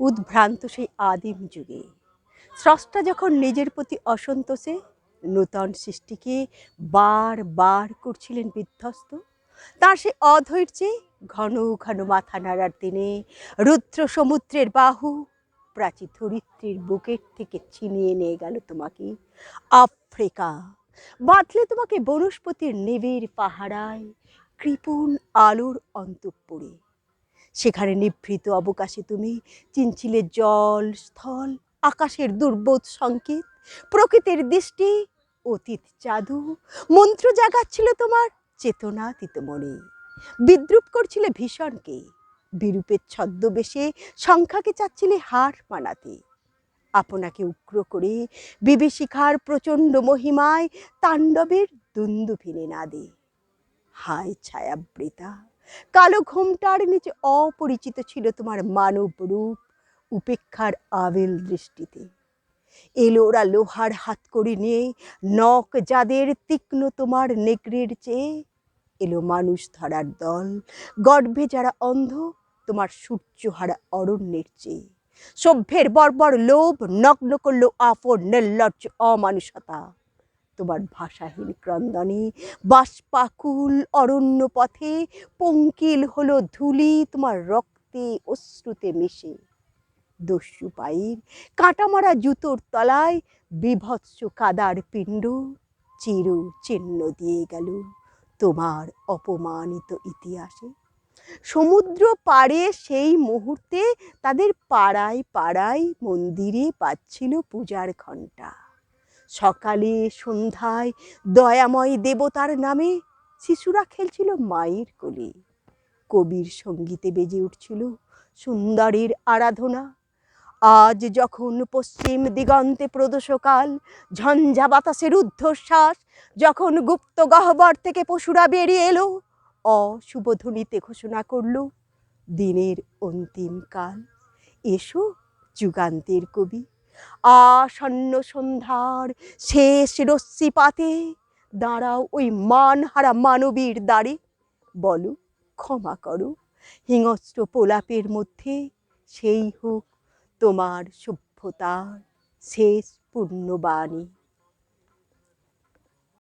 উদ্ভ্রান্ত সেই আদিম যুগে স্রষ্টা যখন নিজের প্রতি অসন্তোষে নূতন সৃষ্টিকে বার করছিলেন বিধ্বস্ত, তার সে অধৈর্যে ঘন ঘন মাথা নাড়ার দিনে রুদ্র সমুদ্রের বাহু প্রাচী ধরিত্রীর বুকের থেকে ছিনিয়ে নিয়ে গেল তোমাকে আফ্রিকা। বাঁধলে তোমাকে বনস্পতির নিবিড় পাহারায় কৃপণ আলোর অন্তঃপুরে। সেখানে নিভৃত অবকাশে তুমি চিনছিলে জল স্থল আকাশের দুর্বোধ সংকেত, প্রকৃতির দৃষ্টি অতীত জাদু মন্ত্র জাগাচ্ছিল তোমার চেতনাতীত মনে। বিদ্রুপ করছিলে ভীষণকে, বিরূপের ছদ্মবেশে সংখ্যাকে চাচ্ছিলে হার মানাতে। আপনাকে উগ্র করে বিভীষিকার প্রচণ্ড মহিমায় তাণ্ডবের দুন্দুভিনে নাদে। হায় ছায়াবৃতা, কালো ঘোমটার নিচে অপরিচিত ছিল তোমার মানব রূপ উপেক্ষার আবিল দৃষ্টিতে। এলো ওরা লোহার হাতকড়ি নিয়ে, নখ যাদের তীক্ষ্ণ তোমার নেকড়ের চেয়ে। এলো মানুষ ধরার দল, গর্ভে যারা অন্ধ তোমার সূর্যহারা অরণ্যের চেয়ে। সভ্যের বর্বর লোভ নগ্ন করলো আপন নির্লজ্জ অমানুষতা। তোমার ভাষাহীন ক্রন্দনে বাষ্পাকুল অরণ্য পথে পঙ্কিল হলো ধুলি তোমার রক্তে অশ্রুতে মিশে। দস্যু পায়ের কাঁটামারা জুতোর তলায় বিভৎস কাদার পিণ্ড চির চিহ্ন দিয়ে গেল তোমার অপমানিত ইতিহাসে। সমুদ্র পাড়ে সেই মুহূর্তে তাদের পাড়ায় পাড়ায় মন্দিরে বাজছিল পূজার ঘণ্টা। সকালে সন্ধ্যায় দয়াময় দেবতার নামে শিশুরা খেলছিল মায়ের কোলে। কবির সঙ্গীতে বেজে উঠছিল সুন্দরীর আরাধনা। আজ যখন পশ্চিম দিগন্তে প্রদোষকাল, ঝঞ্ঝা বাতাসের ঊর্ধ্বশ্বাস, যখন গুপ্ত গহ্বর থেকে পশুরা বেরিয়ে এলো, অশুভ ধ্বনিতে ঘোষণা করল দিনের অন্তিম কাল। এসো যুগান্তের কবি, আসন্ন সন্ধ্যার শেষ রশ্মিপাতে দাঁড়াও ওই মানহারা মানবীর দ্বারে। বলো ক্ষমা করো, হিংস্র প্রলাপের মধ্যে সেই হোক তোমার সভ্যতার শেষ পূর্ণবাণী।